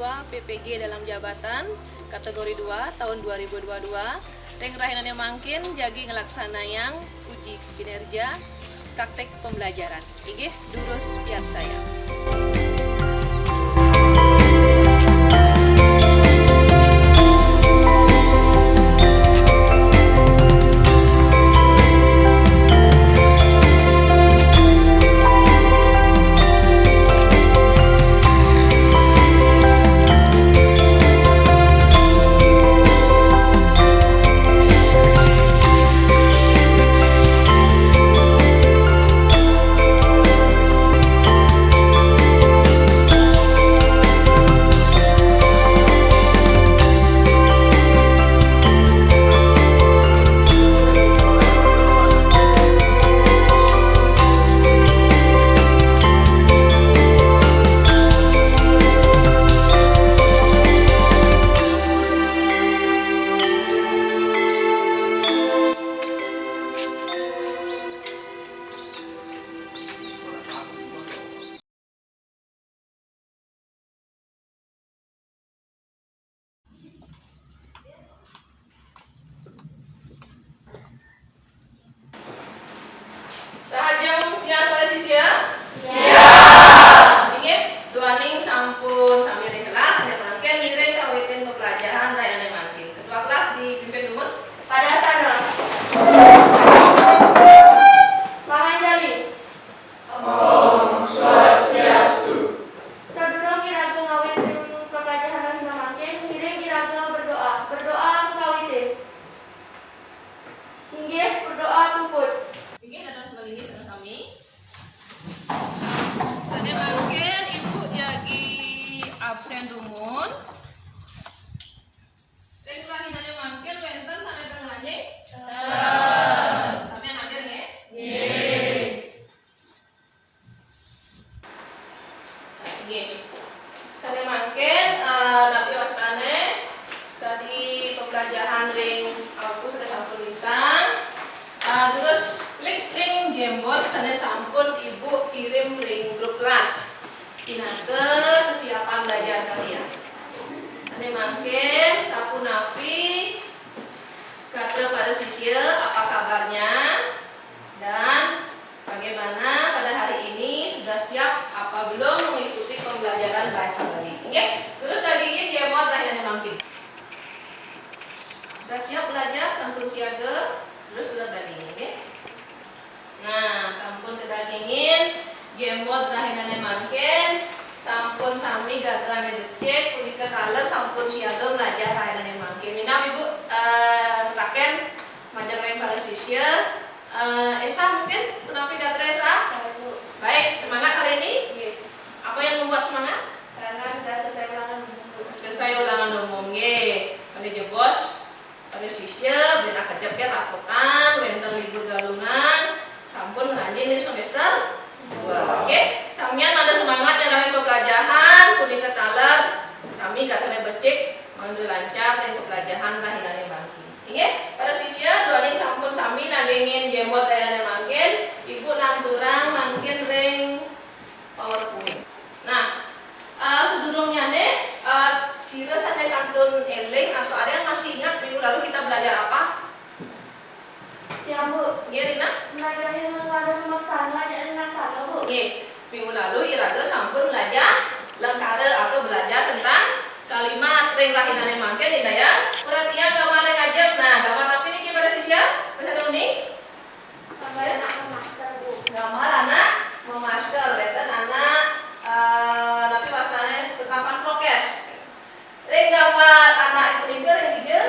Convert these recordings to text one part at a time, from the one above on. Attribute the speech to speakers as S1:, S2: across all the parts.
S1: mahasiswa PPG dalam jabatan kategori 2 tahun 2022. Reng rahinannya mangkin jagi ngelaksana yang uji kinerja praktek pembelajaran. Igih durus biar saya. Rahajang siang pada sisya? Siap. Ingin duaning sampun sambil di kelas, ada mangken direng kawitin pembelajaran dan ada mangken. Ketua kelas dipimpin dulu
S2: Pada sana. Manganjali.
S3: Om Swastiastu.
S2: Sadurung iraga ngawitin pembelajaran hina mangken, ngiring iraga berdoa. Berdoa ngawitin. Inggih berdoa puput.
S1: Ingin ada sebaliknya dengan kami. Tadi mangken ibu jagi absen rumun. Reng rahinannya mangken wenten sana tengahnya. Sampai hadir nggih? Nggih. Sana mangken napi wastane tadi pembelajaran ring aku sudah sampun lintang. Terus klik link Jembot sana sampun ibu kirim link grup kelas. Tinake kesiapan belajar kalian. Sana mangken sapu napi kata pada sisya apa kabarnya dan bagaimana pada hari ini sudah siap apa belum mengikuti pembelajaran bahasa Bali. Oke? Terus lagi ini Jembot lah yang mangkin. Sudah siap belajar sampun siaga terus sudah daging, oke? Nah, sampun kedagingin, Jembot rahinane mangken, sampun sami gadrane becek, kulika kaler sampun siaga belajar rahinane mangken. Minam ibu taken majang lain pada sisya. Esa mungkin menapi gadra Esa? Baik, semangat kali ini. Apa yang membuat semangat?
S2: Karena sudah selesai ulangan buku.
S1: Selesai ulangan umum, nggih. Kali jebos pada sisya, bina kejepnya rapotan, wenten libur galungan, sampun rajin di semester 2. Oke, samian ada semangat yang lain pembelajaran, kuning ketaler, sami gak kena becik, mandu lancar dan pembelajaran rahinane mangkin. Ingat, pada sisya, duaning sampun sami nagingin Jembot rahinane mangkin, ibu nanturang mangkin ring PowerPoint. Nah, sedurungnya nih, sira sana kantun eling atau ada yang masih ingat minggu lalu kita belajar apa?
S2: Ya Bu,
S1: Iya Rina?
S2: belajar yang ada memaksana, jadi naksana Bu.
S1: Oke, minggu lalu Iraga sampun belajar lengkara atau belajar tentang kalimat ring rahinane mangken Rina ya. Perhatian gambar yang ngajar. Nah, gambar apa ini gimana sisya? Bisa dulu nih?
S2: Gambar anak master Bu.
S1: Gambar anak memasker, beten anak tapi pasalnya keterapan prokes. Ring gambar anak itu ringger yang hijau,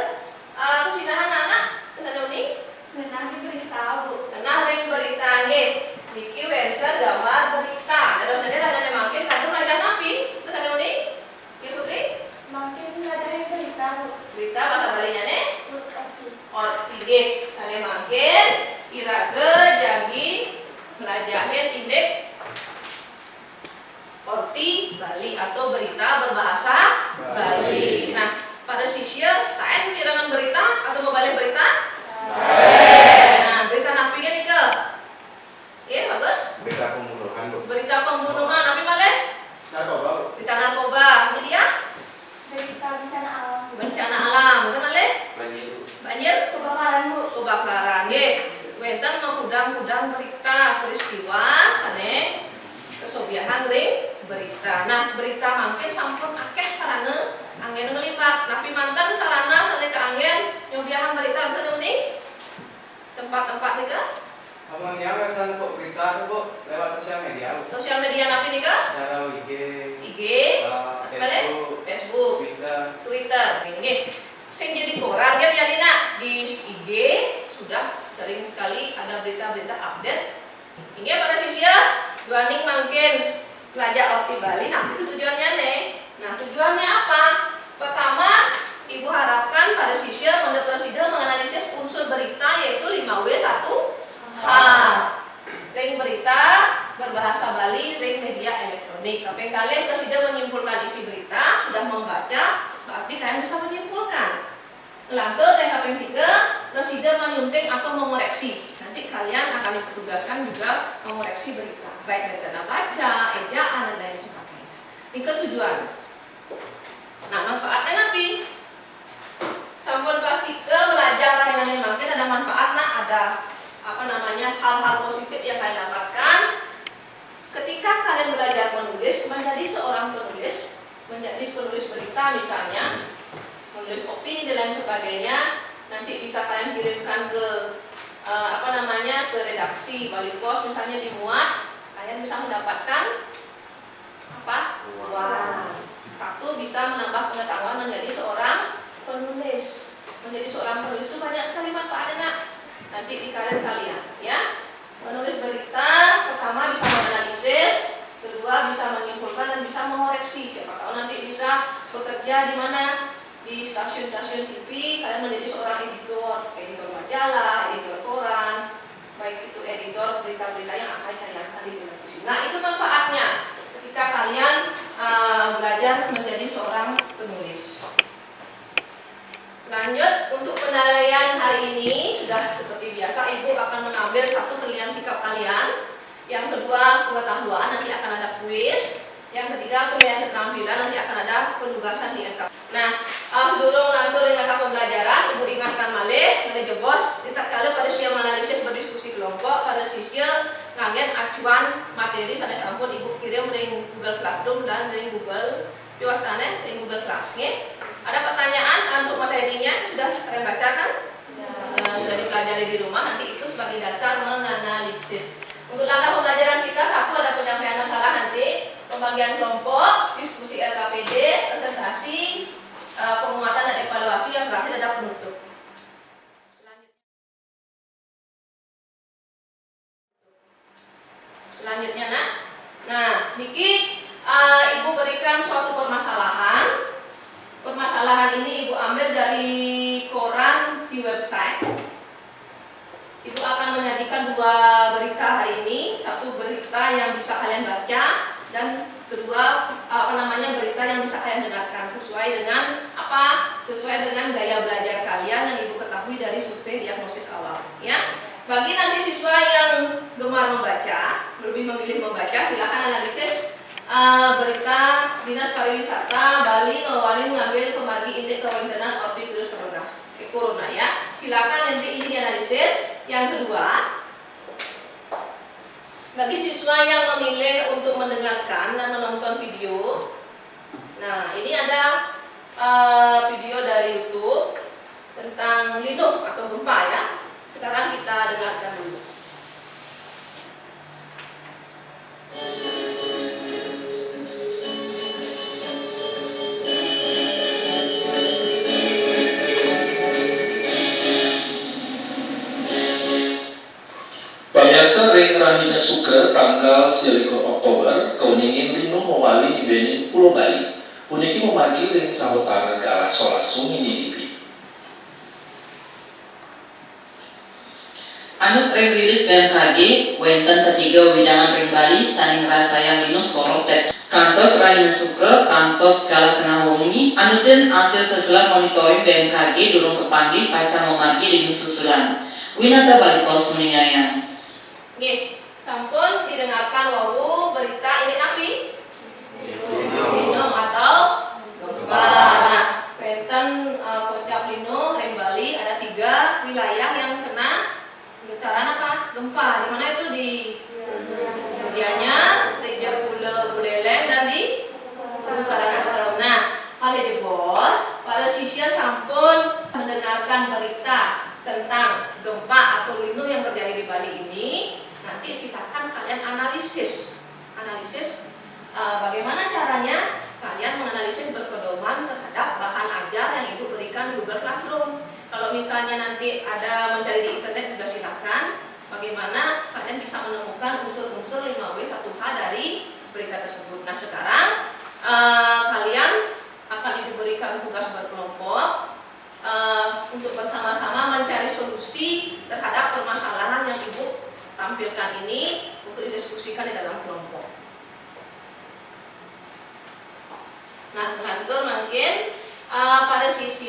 S1: kesinahan anak bisa dulu nih?
S2: Menang diberitahu.
S1: Nah, ring berita nggih. Niki wenten gambar berita. Ada saja ada makin kadang belajar napi. Terus ada nih? Ibu Putri?
S2: Makin ada yang beritahu.
S1: Berita bahasa Balinya nih?
S2: Berkati.
S1: Orti nggih. Ada makin iraga jagi belajarin indeks orti Bali atau berita berbahasa Bali. Nah, pada sisya taen pirangan berita atau mau balik berita? Nah, berita napinya nih ke? Iya, bagus.
S3: Berita pembunuhan, Bu.
S1: Berita pembunuhan, tapi malah?
S3: Narkoba, Bu.
S1: Berita narkoba. Jadi ya? bencana alam, kan ale? Banjir,
S2: Kebakaran Bu.
S1: kebakaran, nggih. Wenten mengudang-udang berita peristiwa sane kesobiahan berita. Nah, berita mangke sampun akeh sarana anggen ngelipat. Tapi mantan sarana sane keanggen nyobiahan berita enten nih. Tempat-tempat nih ke?
S3: Abang ya pesan kok berita tuh Bu lewat sosial media.
S1: Sosial media napi nih ke?
S3: Cara IG,
S1: IG,
S3: Facebook,
S1: Facebook,
S3: Twitter.
S1: Nggih. Sing jadi koran kan ya Nina di IG sudah sering sekali ada berita-berita update. Ini pada sisia duaning mungkin pelajar opti Bali. Nah, itu tujuannya nih. Nah, tujuannya apa? Pertama, Ibu harapkan pada sisia Monde Presiden menganalisis unsur berita yaitu 5W1H. Ring berita berbahasa Bali, ring media elektronik. Tapi kalian Presiden menyimpulkan isi berita, sudah membaca, berarti kalian bisa menyimpulkan. Lantur yang kaping 3, Presiden menyunting atau mengoreksi. Nanti kalian akan ditugaskan juga mengoreksi berita, baik dari tanda baca, ejaan, dan lain sebagainya. Ini tujuan. Nah, manfaatnya napi. Sampun kelas 3 belajar layanan yang makin ada manfaatnya, ada hal-hal positif yang kalian dapatkan ketika kalian belajar menulis, menjadi seorang penulis, menjadi penulis berita misalnya, menulis opini dan lain sebagainya. Nanti bisa kalian kirimkan ke ke redaksi Bali Pos misalnya dimuat, kalian bisa mendapatkan uang. Satu, bisa menambah pengetahuan menjadi seorang penulis. Menjadi seorang penulis itu banyak sekali manfaatnya nanti di karir kalian, ya. Menulis berita pertama bisa menganalisis, kedua bisa menyimpulkan dan bisa mengoreksi. Siapa tahu nanti bisa bekerja di mana, di stasiun-stasiun TV, kalian menjadi seorang editor majalah, editor koran, baik itu editor berita-berita yang akan ditayangkan di televisi. Nah, itu manfaatnya ketika kalian belajar menjadi seorang penulis. Lanjut, untuk penilaian hari ini sudah seperti biasa, Ibu akan mengambil satu penilaian sikap kalian. Yang kedua, pengetahuan, nanti akan ada kuis. Yang ketiga, penilaian keterampilan, nanti akan ada penugasan di NK. Nah, sebelum lantur dengan pembelajaran, Ibu ingatkan malih, jebos, tidak kali pada siang analisis berdiskusi kelompok, pada sisia ngangen acuan materi sana sampun Ibu kirim dari Google Classroom dan dari Google Piwastane, dari Google Class. Ada pertanyaan untuk materinya sudah kalian baca kan? Sudah dipelajari di rumah, nanti itu sebagai dasar menganalisis. Untuk langkah pembelajaran kita, satu ada penyampaian masalah nanti, pembagian kelompok, diskusi LKPD, presentasi, penguatan dan evaluasi, yang terakhir ada penutup. Selanjutnya nah, niki Ibu berikan suatu permasalahan. Permasalahan ini Ibu ambil dari koran di website. Ibu akan menyajikan dua berita hari ini, satu berita yang bisa kalian baca dan kedua berita yang bisa kalian dengarkan sesuai dengan sesuai dengan gaya belajar kalian yang Ibu ketahui dari survei diagnosis awal, ya. Bagi nanti siswa yang gemar membaca, lebih memilih membaca, silakan analisis berita Dinas Pariwisata Bali ngeluarin ngambil pemargi indeks kewentenan orti virus corona, ya. Silakan nanti ini dianalisis. Yang kedua, bagi siswa yang memilih untuk mendengarkan dan menonton video, nah ini ada video dari YouTube tentang Linux atau gempa, ya. Sekarang kita dengarkan dulu.
S4: Pamirsa ring Rahina Sukra tanggal 1 Oktober kauningin lino mewali di Benin Pulau Bali. Puniki memagi ring sahutara ke arah solas sungi Nidipi.
S5: Anut ring rilis BMKG, wenten ketiga widangan ring Bali saling rasaya lino sorot kantos Rahina Sukra kantos kala tengah wengi anutin hasil seselah monitoring BMKG durung kepanggih pacar memargi lino susulan. Winata Bali Pos meningaya.
S1: Nggih, sampun didengarkan wau berita ini napi? Linux atau gempa. Nah, berita Selatan, Pocap Lino, Rembali, ada 3 wilayah yang kena getaran apa? Gempa. Di mana itu? Di Gianyar, di Jepule, Buleleng, dan di Tugu Karangasem. Nah, kali di bos, pada sisnya sampun mendengarkan berita tentang gempa atau lino yang terjadi di Bali ini. Nanti silakan kalian analisis bagaimana caranya kalian menganalisis berpedoman terhadap bahan ajar yang ibu berikan di Google Classroom. Kalau misalnya nanti ada mencari di internet juga silakan. Bagaimana kalian bisa menemukan unsur-unsur 5W1H dari berita tersebut. Nah sekarang kalian akan ibu berikan tugas berkelompok untuk bersama-sama mencari solusi terhadap permasalahan yang ibu tampilkan ini untuk didiskusikan di dalam kelompok. Nah, kantor mungkin pada sisi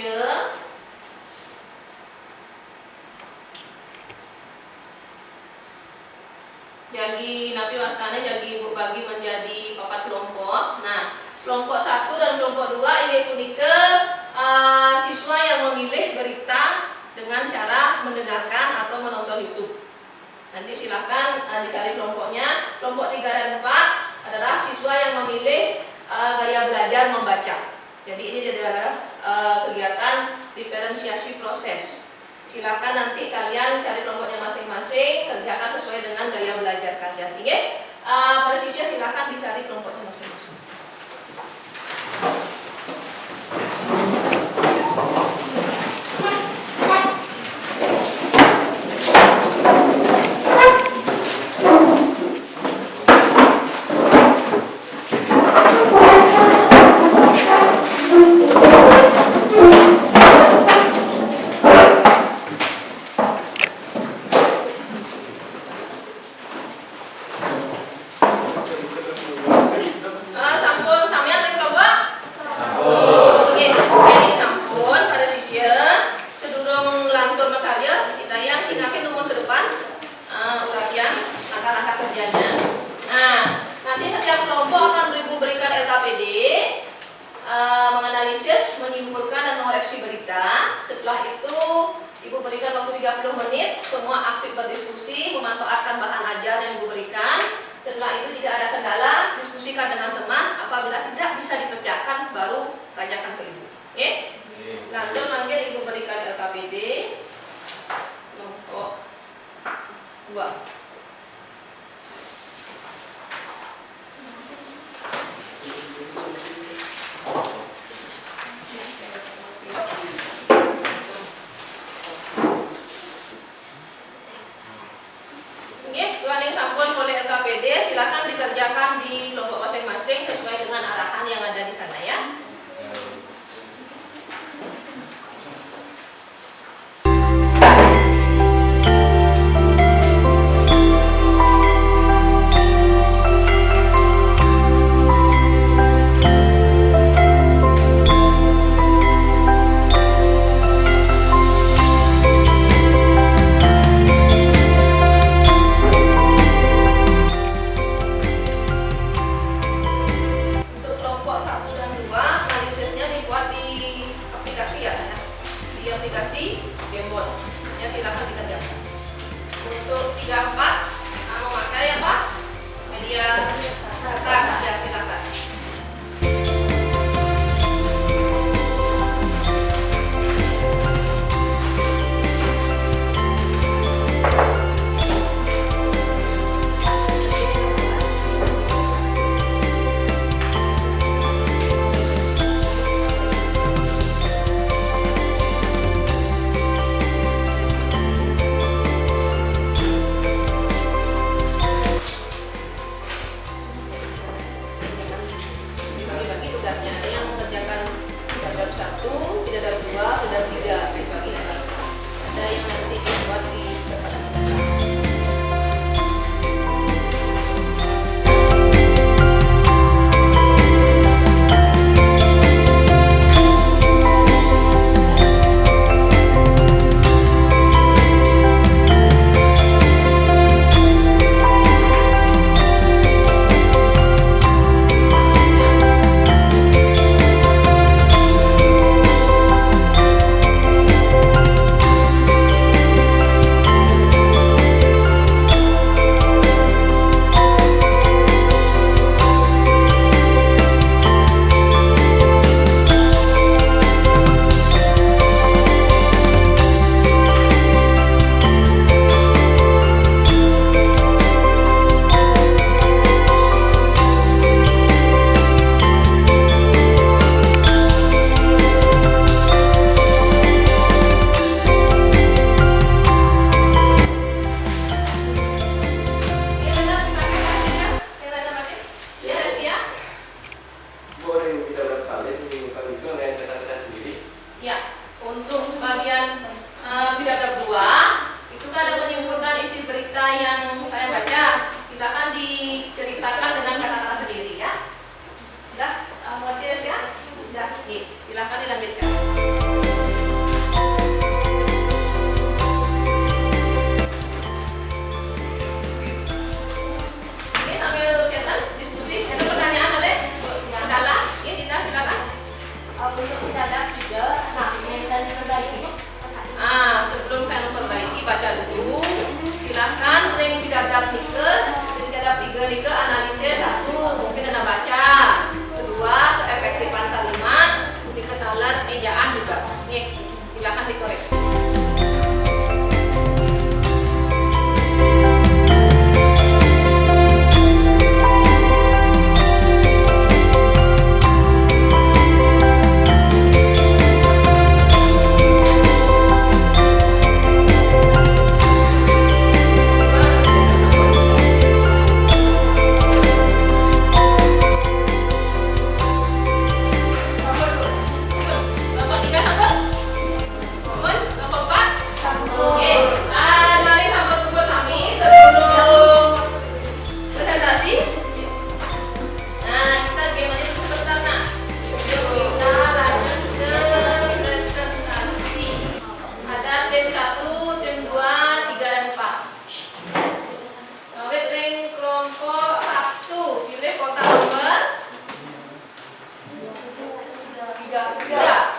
S1: jadi napi wastane jadi ibu bagi menjadi 4 kelompok. Nah, kelompok 1 dan kelompok 2 ini punike siswa yang memilih berita dengan cara mendengarkan atau menonton YouTube. Nanti silakan dicari kelompoknya. Kelompok 3 dan 4 adalah siswa yang memilih gaya belajar membaca. Jadi ini adalah kegiatan diferensiasi proses. Silakan nanti kalian cari kelompoknya masing-masing, kerjakan sesuai dengan gaya belajar kalian. Oke? Pada sisnya silakan dicari kelompoknya masing-masing. Menganalisis, menyimpulkan dan mengoreksi berita. Setelah itu ibu berikan waktu 30 menit, semua aktif berdiskusi, memanfaatkan bahan ajar yang ibu berikan. Setelah itu jika ada kendala, diskusikan dengan teman. Apabila tidak bisa dipecahkan, baru tanyakan ke ibu. Oke? Nanti manggil ibu berikan LKPD kelompok 2. Sampun oleh LKPD, silakan dikerjakan di kelompok masing-masing sesuai dengan arahan yang ada di sana ya. Aplikasi Gembot ya, silakan dikerjakan. Untuk 34 memakai apa? Media kertas ya, silakan. Ya, untuk bagian bidadab 2 itu kan ada menyimpulkan isi berita yang saya baca. Silakan diceritakan dengan kata-kata sendiri ya. Sudah, mengerti ya? Sudah, nih, silakan dilanjutkan. Ini sambil kegiatan diskusi, ada pertanyaan boleh? Kendala? Ini Dinda, silakan.
S2: Untuk bidadab 3, dan berbagi.
S1: Sebelum saya memperbaiki, baca dulu. Silahkan ring bidadab 3 nih ke analisis 1, mungkin Anda baca. Kedua, keefektifan kalimat, diketalan ejaan juga. Nih, silahkan dikoreksi. Nomor 3 sama? Nomor 4? Oke, mari sama kumpul kami sebelum presentasi. Kita gimana itu sebentar nak? Kita lanjut ke presentasi. Ada tim 1, tim 2, 3 dan 4. Ngawit ring kelompok 1, pilih kotak nomor 3.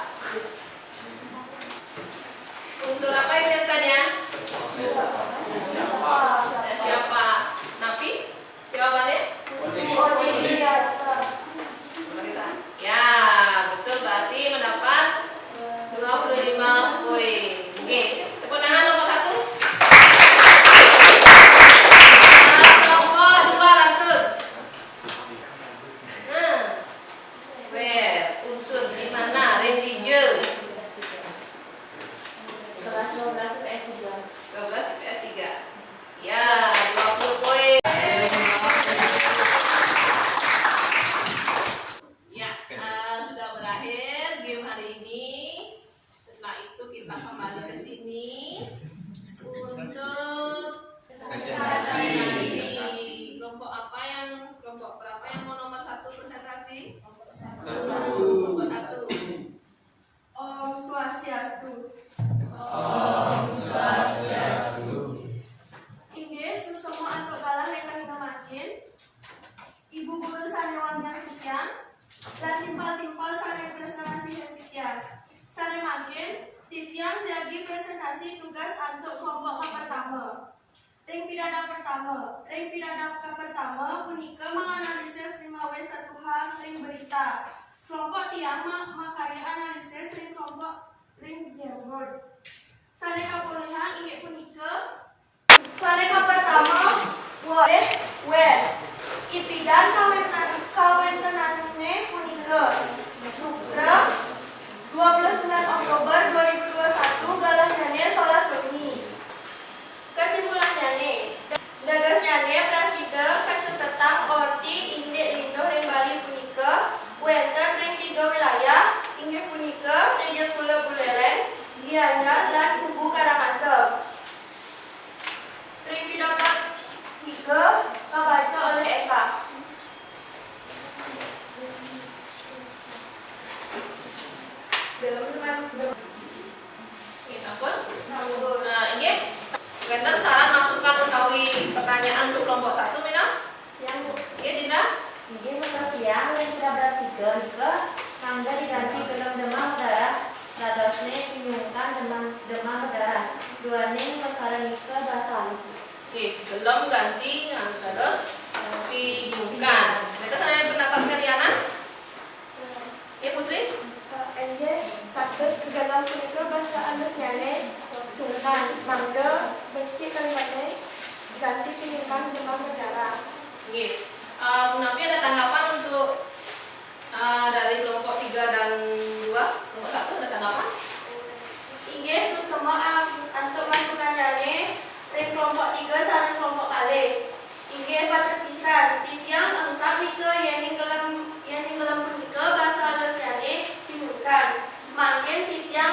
S1: Unsur apa yang ditemukannya? Siapa? Napi? Jawabannya? Ya, betul, berarti mendapat 25 poin. Oke, tepuk tangan nomor 1. Nomor 2 lanjut. Unsur di mana? Rendige.
S2: Kelas 12 PS 3.
S1: 12 IPS 3. Ya, 20 poin. Ya, sudah berakhir game hari ini. Setelah itu kita kembali ke sini untuk presentasi. Kelompok apa yang kelompok berapa yang mau nomor 1 presentasi? Nomor 1.
S2: Om Swastiastu. Inggih susemo antuk balang ingkang namaken Ibu Guru Sanewangnya Tityang lan timpal-timpal sane presentasi Tityang. Sane makin Tityang jadi presentasi tugas antuk kelompok pertama. Ring bidadab pertama. Ring bidadab pertama punika menganalisis 5W1H ring berita. Kelompok tiang makarya analisis ring kelompok ring Gerard. Saneka pulihan inggih punika. Saneka pertama weh ipidan kawentenane punika Sukra 29 Oktober 2021 galahnyane salah wengi. Kesimpulannyane dagasnyane prasida kacetetan orti indek lindo ring Bali punika wenten ring 3 wilayah inggih punika Teja Kula Buleleng, Gianyar lan Kubu Karangasem. Ring bidadab 3 kabaca oleh Esa.
S1: Ini sampun. Ini wenten saran masukan utawi pertanyaan untuk kelompok 1 Mina? Iya Dinda?
S2: Inggih menawi tiang yang bidadab 3 nika mangga diganti gelem demam berdarah ladosne pinyungkan demam berdarah. Duane perkara nika bahasa halus.
S1: Oke, gelem ganti terus pinyungkan. Mereka saya pendapat kalian? Ya Putri?
S2: Enje takut ke dalam punika bahasa halusnyane sungkan mangga benci kalimatnya ganti pinyungkan demam berdarah.
S1: Oke. Napi ada tanggapan untuk dari kelompok 3 dan 2? Kelompok 1 ada tanggapan?
S2: Inggih susemo antuk masukannyane ring kelompok 3 sareng kelompok kalih. Inggih patut pisan titiang angsak nika yening gelem punika bahasa halusnyane pinyungkan. Mangken titiang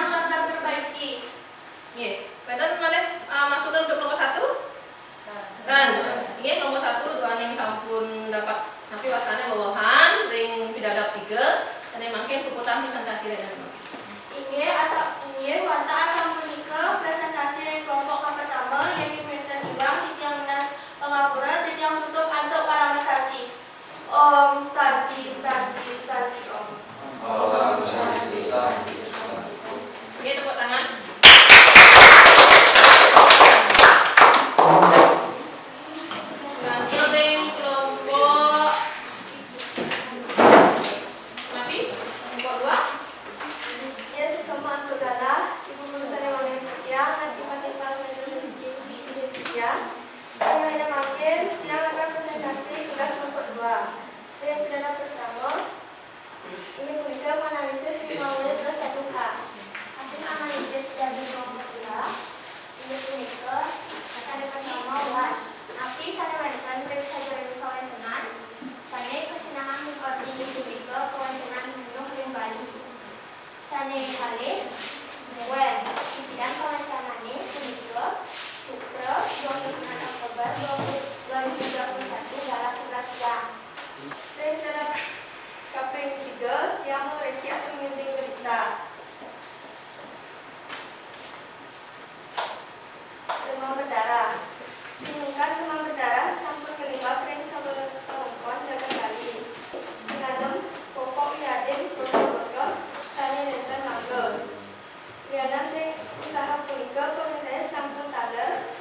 S2: ring usaha punika komunitas sampun taler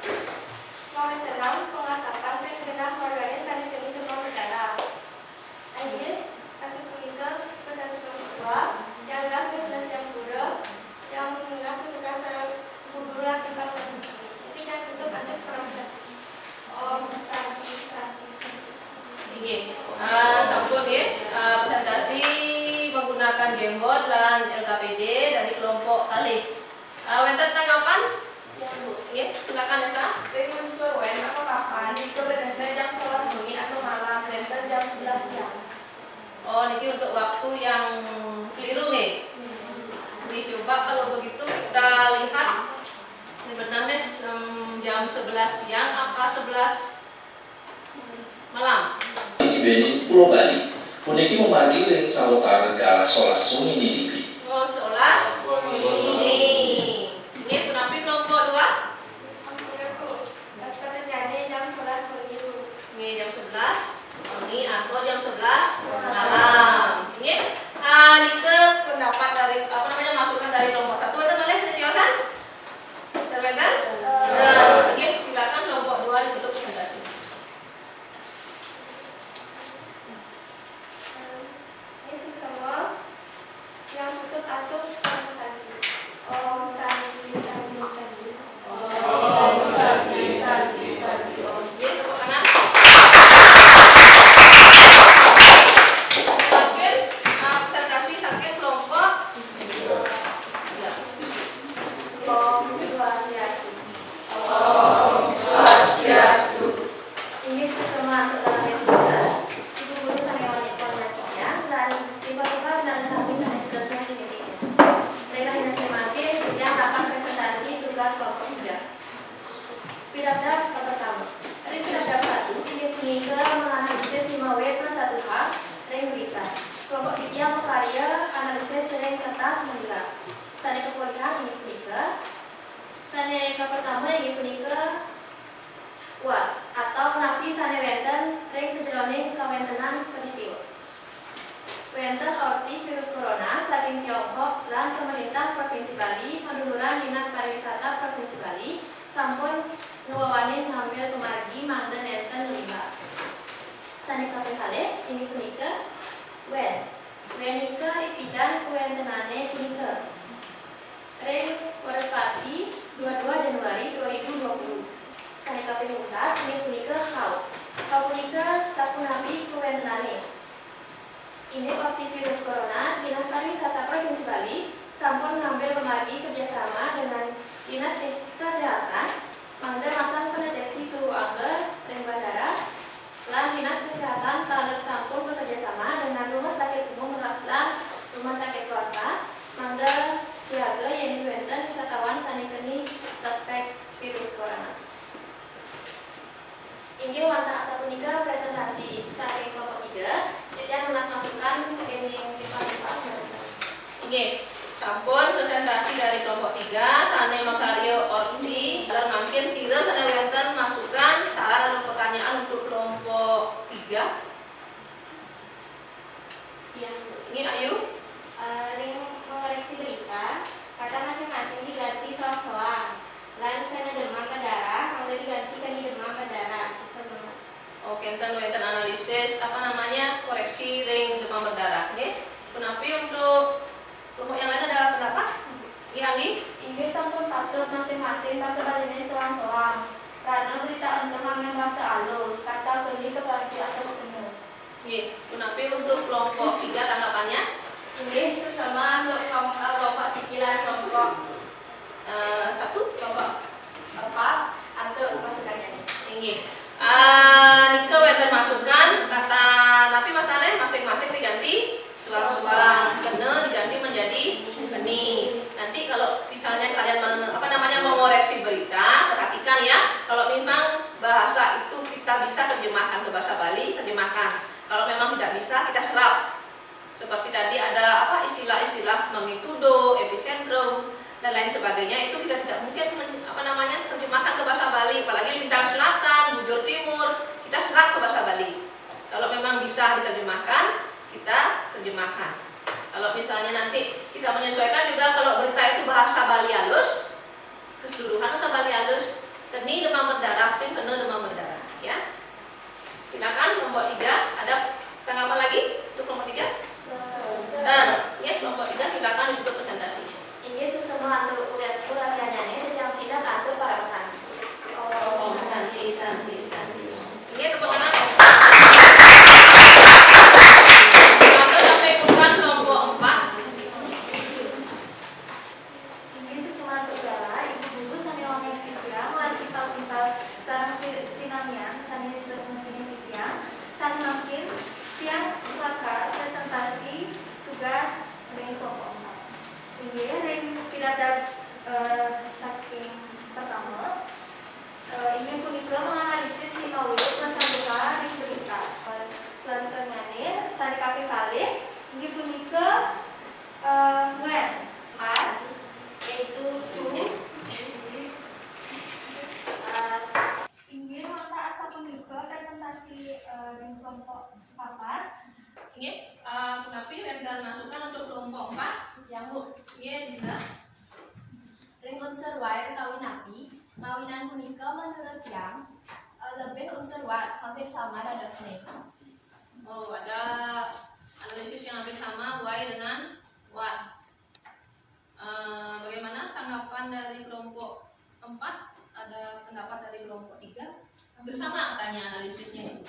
S2: momentenang pengasapan ring genah warganya saling kini demam berdarah. Akhir hasil punika proses kedua yang dah bisnis yang pura yang mengasah kekasar kuburan tempat itu yang tutup untuk proses
S1: sampun ya presentasi menggunakan Jamboard dan LKPD dari kelompok kali. Wonten tanggapan? Ya, silakan Esa.
S2: ring unsur wen atau kapan itu benar jam 11 sunyi atau malam dan jam 11 siang.
S1: Oh, niki untuk waktu yang keliru nih. Ini coba kalau begitu kita lihat sebenarnya jam 11 siang apa 11 malam.
S4: Di Benin Pulau Bali, puniki memargi ring sawetara galah solas sungi ninipi.
S1: Oh, 11 ini. Ini penapi kelompok 2.
S2: Seperti jadi jam 11 sunyi.
S1: Ini jam 11. Ini atau jam 11 malam. Ini ke pendapat dari masukan dari kelompok 1 itu boleh ditiosan? Terbentar? Nah, ini silakan kelompok 2 ditutup presentasi.
S2: Ini semua yang tutup atau santi. Om santi santi santi.
S1: Om santi santi santi. Oke, tepuk tangan. Oke, presentasi sakit kelompok 3.
S2: Om swastiastu.
S1: Om Swastiastu.
S2: Ini sesama untuk dalam yang kita. Ibu guru sangat banyak penyakitnya dan tiba-tiba dan samping sangat terusnya sedikitnya. Mereka hanya semati yang akan presentasi tugas kelompok 3. Paragraf pertama. Dari paragraf 1 ini punika menganalisis 5W+1H ring berita. Kelompok 3 karya analisis ring kertas menjelang. Sane kepolisian ini punika. Sane pertama ini punika atau napi sane wenten ring sejroning kawentenan peristiwa. Wenten orti virus corona saking Tiongkok lan pemerintah Provinsi Bali menuluran Dinas Pariwisata Provinsi Bali sampun ngewawanin ngambil pemargi mangda nenten 5. Sane kaping kalih ini punika wenika ipidan kuwentenane punika ring Warespati 22 Januari 2020. Sane kaping 4 ini punika hau punika sapu napi kuwentenane. Ini orti virus corona Dinas Pariwisata Provinsi Bali sampun ngambil pemargi kerjasama dengan Dinas Kesehatan mangda masang pendeteksi suhu angger ring bandara lan Dinas Kesehatan taler sampun bekerjasama dengan Rumah Sakit Umum lan Rumah Sakit Swasta mangda siaga yang wenten wisatawan sanikeni suspek virus corona. Inggih wonten sapunika presentasi saking kelompok 3 yang masukan ini pipa-pipa.
S1: Oke, sampun presentasi dari kelompok 3 sane makarya orti dan makin sira sane wonten masukan saran dan pertanyaan untuk kelompok 3.
S2: Iya.
S1: Ini Ayu.
S2: Ring mengoreksi berita kata masing-masing diganti soal-soal lan karena demam berdarah maka diganti kan demam berdarah.
S1: Oke, enten analisis koreksi ring demam berdarah. Oke. Penapi untuk kelompok yang lain adalah pendapat? Anggi?
S2: Inggih sampun patut masing-masing kasebaliknya soal-soal karena berita tentang yang bahasa halus kata kerja seperti atas benar.
S1: Oke. Penapi untuk kelompok 3 tanggapannya?
S2: Inggih sesama untuk kelompok sekilan kelompok
S1: 1
S2: kelompok 4 untuk masukannya.
S1: Inggih. Nika wenten masukan kata napi Mas Tane masing-masing diganti sulang-sulang kena diganti menjadi geni. Nanti kalau misalnya kalian mengoreksi berita, perhatikan ya. Kalau memang bahasa itu kita bisa terjemahkan ke bahasa Bali, terjemahkan. Kalau memang tidak bisa, kita serap. Seperti tadi ada istilah-istilah magnitudo, epicentrum dan lain sebagainya, itu kita tidak mungkin terjemahkan ke bahasa Bali, apalagi lintang selatan, bujur timur, kita serap ke bahasa Bali. Kalau memang bisa diterjemahkan, kita terjemahkan. Kalau Kalau misalnya nanti kita menyesuaikan juga kalau berita itu bahasa Bali halus, keseluruhan bahasa Bali halus, keni demam berdarah, sin penuh demam berdarah, ya. Silakan kelompok 3, ada tanggapan lagi untuk kelompok 3? Dan ya kelompok 3 silakan ditutup presentasinya.
S2: Ini semua untuk latihannya yang sudah kantor para pesan.
S1: Santi. Ini tepuk tangan. Sampai bukan kelompok 4.
S6: Ini susunan bergala, ibu-ibu sani wangi pikiran, mulai pisau-pisau sarang sinamian, sani terus mesin siang, sani makin, siang lakar, presentasi, tugas, ring kelompok 4. Ini ring pidato saking pertama. Ini punika menganalisis 5 wilayah prasamuka ring berita. Selanjutnya nih, sani kafe kali, ini punika when are yaitu ini mata asa punika presentasi di kelompok 4.
S1: Ini Kunapi dan masukan untuk kelompok 4 yang ini juga
S6: Ring unsur Y utawi napi mawinan punika menurut yang lebih unsur Y hampir sama dadosne.
S1: oh ada analisis yang hampir sama Y dengan Y. Bagaimana tanggapan dari kelompok 4? Ada pendapat dari kelompok 3? Hampir sama katanya analisisnya.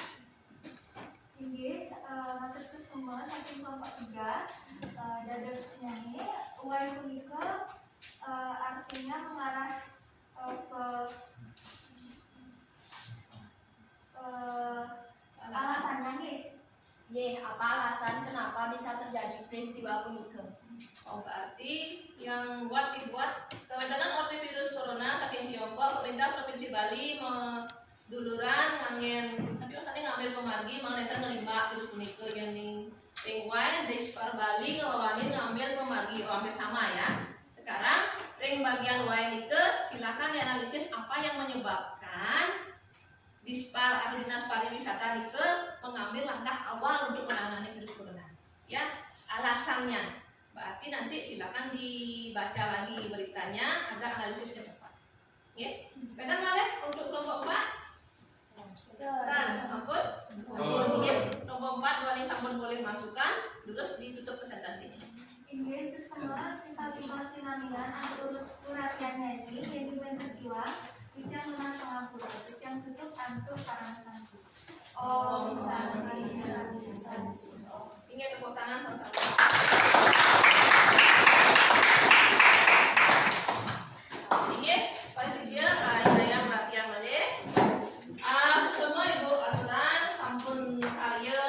S6: Inggih maksud semua saking kelompok 3 dadosnya ini Y punika artinya mengarah ke alasannya nih. Apa alasan kenapa bisa terjadi peristiwa punika?
S1: Oh berarti yang dibuat kewenangan virus corona saking Tiongkok, pemerintah provinsi Bali duluran ngangen tapi tadi ngambil pemargi mau neta ngelimba virus punika yang ning pengwain di sekitar Bali ngawani ngambil pemargi hampir sama ya. Sekarang ring bagian Y itu silakan dianalisis apa yang menyebabkan Dispar atau Dinas Pariwisata itu mengambil langkah awal untuk menangani virus corona. Ya, alasannya. Berarti nanti silakan dibaca lagi beritanya agar analisis ke depan. Ya. Pegang malih untuk kelompok 4. Dan ampun. Ya, kelompok 4 wali sampun boleh masukkan terus ditutup presentasinya.
S6: Inggih sesama tiba-tiba sinamian atau uratiannya ini yang dibentuk Ijang lunas pengampura, yang tutup antuk parang santi.
S1: Om Santi. Ingat tepuk tangan sama-sama. Ingat pada dia saya perhatian balik. Semua ibu aturan sampun karya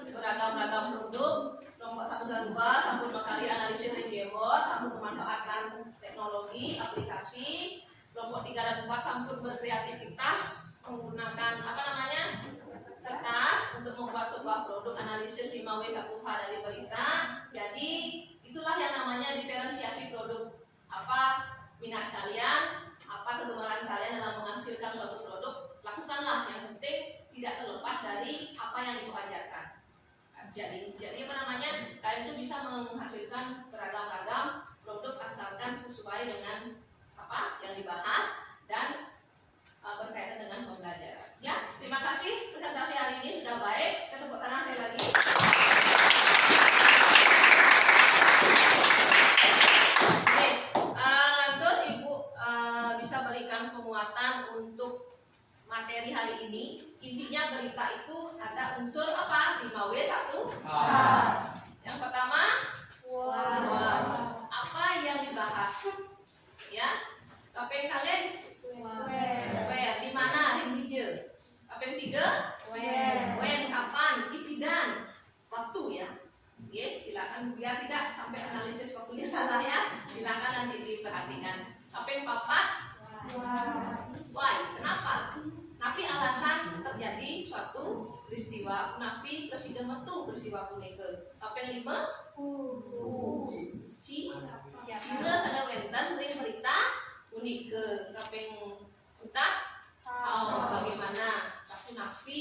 S1: beragam-ragam produk. Kelompok 1 dan 2 sampun mengkali analisis ring gamebot, sampun memanfaatkan teknologi, aplikasi. Kelompok 3 dan 4 sampun berkreativitas menggunakan kertas untuk membuat sebuah produk analisis 5W1H dari berita. Jadi itulah yang namanya diferensiasi produk. Apa minat kalian, apa kegemaran kalian dalam menghasilkan suatu produk, lakukanlah. Yang penting tidak terlepas dari apa yang ibu ajarkan. Jadi kalian itu bisa menghasilkan beragam-ragam produk asalkan sesuai dengan apa yang dibahas dan berkaitan dengan pembelajaran. Ya, terima kasih presentasi hari ini sudah baik. Tepuk tangan sekali lagi. Oke, lanjut ibu bisa berikan penguatan untuk materi hari ini. Intinya berita itu ada unsur apa? 5W1. Yang pertama, apa yang dibahas? Ya. Apa yang kalian? Where. Di mana? Ring hijau. Apa yang 3? When. Kapan? Itidan. Waktu ya. Oke, silakan biar tidak sampai analisis waktunya salah ya. Silakan nanti diperhatikan. Apa yang 4? Why? Kenapa? Tapi alasan terjadi suatu peristiwa. Napi presiden metu peristiwa punika. Apa yang 5? Virus ada wenten ring berita unike. Kaping 4 bagaimana tapi napi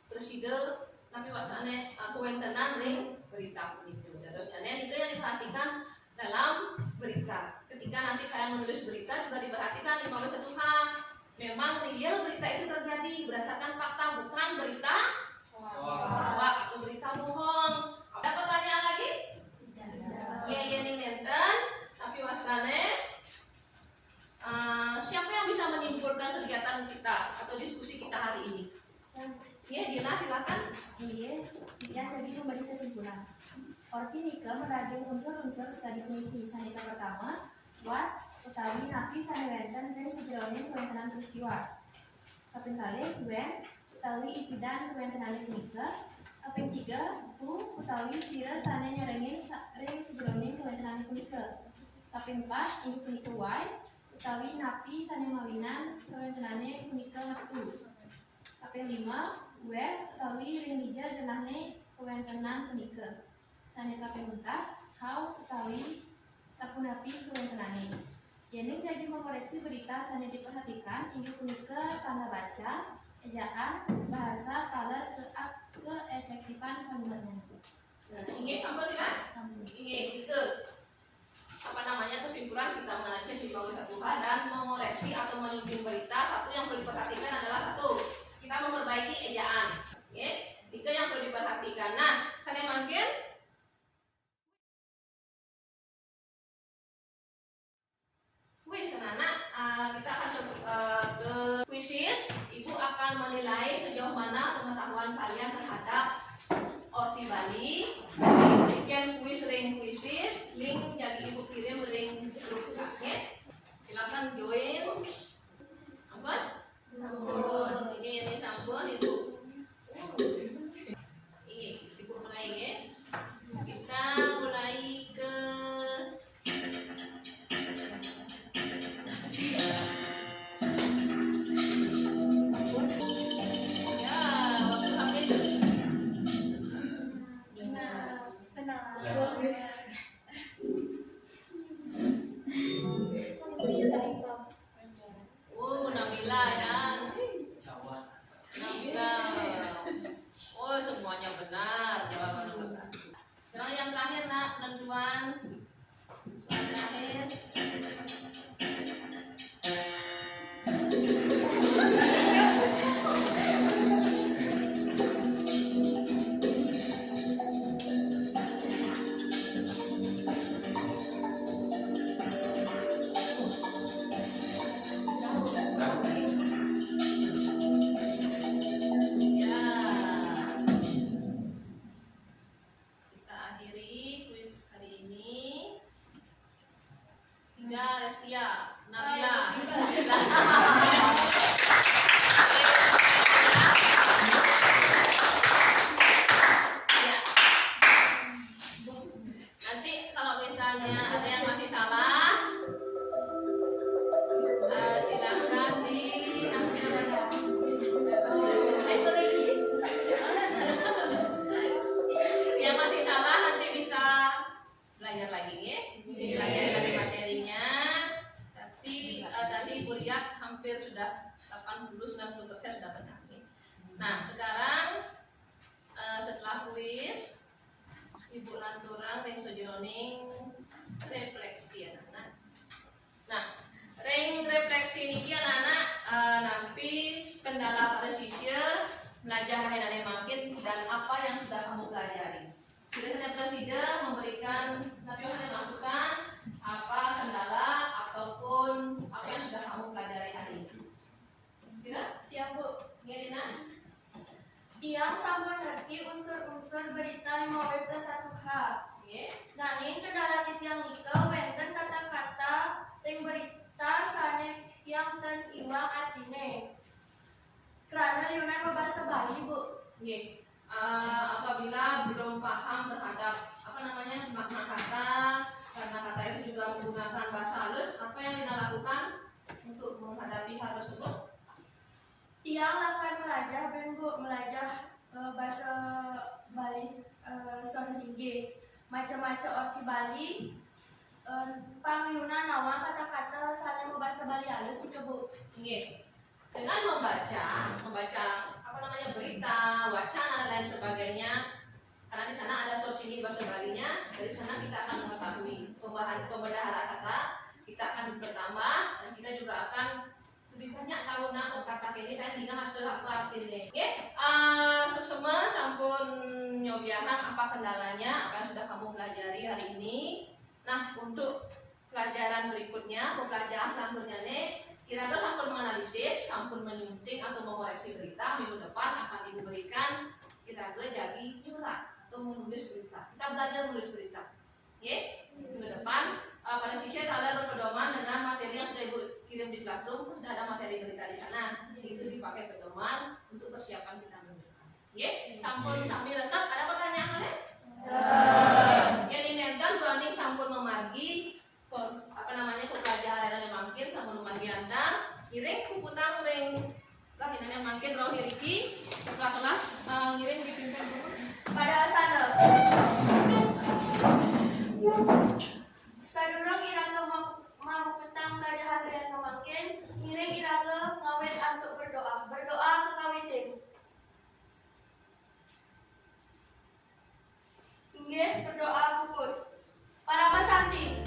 S1: presiden napi wasane kewentenan ring berita unike. Terusnya itu yang diperhatikan dalam berita. Ketika nanti kalian menulis berita juga diperhatikan 5W1H. Memang real berita itu terjadi berdasarkan fakta, bukan berita hoax atau berita bohong. Ada pertanyaan lagi? Ya, ini nenten. Tapi waskane, siapa yang bisa menyimpulkan kegiatan kita atau diskusi kita hari ini? Ya, Dina silakan.
S6: Iya, yang tadi memberi kesimpulan. Orti Nika meragam unsur-unsur studi peneliti. Sanita pertama, what, utawi napi sanewenten dan sejroning kewentenan peristiwa. Kaping kalih, when, utawi ipidan kewentenan punika. Kaping tiga, who, utawi sira sane nyerengin ring sejroning kewentenan punika. Kaping 4, inggih punika why, utawi napi sane mawinan kewentenane punika metu. Kaping 5, where, utawi ring lija genahne kewentenan punika. Sane kaping 4, how, utawi sapunapi kewentenane. Yen jadi mengoreksi berita sane diperhatikan inggih punika tanda baca, ejaan, bahasa, color, keefektifan kalimatnya.
S1: Nah, ini campur ya? Ini itu apa namanya kesimpulan kita mengajar di bawah 1H dan mengoreksi atau menunjuk berita. Satu yang perlu diperhatikan adalah satu, kita memperbaiki ejaan. Oke, itu yang perlu diperhatikan. Nah, saya makin kuis anak, kita akan ke kuisis. Ibu akan menilai sejauh mana pengetahuan kalian terhadap Orti Bali. Jadi bikin kuis ring kuisis, link jadi ibu kirim ring grup tugasnya. Silakan join. Apa? Ini sampun ibu. Ini ibu mulai ya. Kita mulai ke Nabila ya. Nabila. Oh, semuanya benar jawaban nomor 1. Sekarang yang terakhir nak penentuan. Yang terakhir. Restia, Nabila. Nanti kalau misalnya ada yang masih salah, silakan yang masih salah nanti bisa belajar lagi ya, belajar lagi materinya. Tapi tadi ibu lihat hampir sudah 80-90% sudah benar. Nah sekarang setelah kuis ibu lanturan ring sojroning refleksi anak-anak. Nah ring refleksi ini anak-anak nampi kendala pada sisya belajar hari makin dan apa yang sudah kamu pelajari. Biasanya presiden memberikan masukan apa kendala ataupun apa yang sudah kamu pelajari hari ini. Tidak?
S2: Ya Bu.
S1: Iya Dina.
S2: Tiang sampun ngerti unsur-unsur berita 5W+1H.
S1: Iya.
S2: Nanging kendala titiang nika wenten kata-kata ring berita sane tiang ten iwang artine. Karena liunan berbahasa Bali Bu.
S1: Iya. Apabila belum paham terhadap apa namanya makna kata, karena kata itu juga menggunakan bahasa halus, apa yang Dina lakukan untuk menghadapi hal tersebut?
S2: Tiang akan belajar ben Bu, belajar bahasa Bali Sonsingge, macam-macam orti Bali, pangliunan nawang kata-kata saling bahasa Bali halus itu Bu.
S1: Iya. Dengan membaca apa namanya berita, wacana dan lain sebagainya, Karena di sana ada source ini bahasa Balinya, dari sana kita akan mengetahui pembendaharaan kata, kita akan bertambah dan kita juga akan lebih banyak tahu kata ini saya tinggal hasil aku artinya. Oke, semua sampun nyobiahan apa kendalanya, apa yang sudah kamu pelajari hari ini. Nah, untuk pelajaran berikutnya, pembelajaran selanjutnya nih, kira-kira sampun menganalisis, sampun menyunting atau mengoreksi berita. Minggu depan akan ibu berikan kira-kira jadi nyurat atau menulis berita. Kita belajar menulis berita. Oke, minggu depan pada sisi kalian berpedoman dengan materi yang sudah ibu kirim di classroom, sudah ada materi berita di sana. Itu dipakai pedoman untuk persiapan kita minggu depan. Oke, sampun sambil resep. Ada pertanyaan kalian? Yang dinenten banding sampun memargi pelajaran yang makin sampun memargi antar. Iring kuputang ring lahinan yang makin roh hiriki kepala kelas ngiring dipimpin dulu.
S2: Pada sana. Sadurung iraga mau petang pelajaran yang kemakin, ngiring iraga ngawet untuk berdoa. Berdoa ke kawitin. Inggih berdoa kuput. Para Masanti.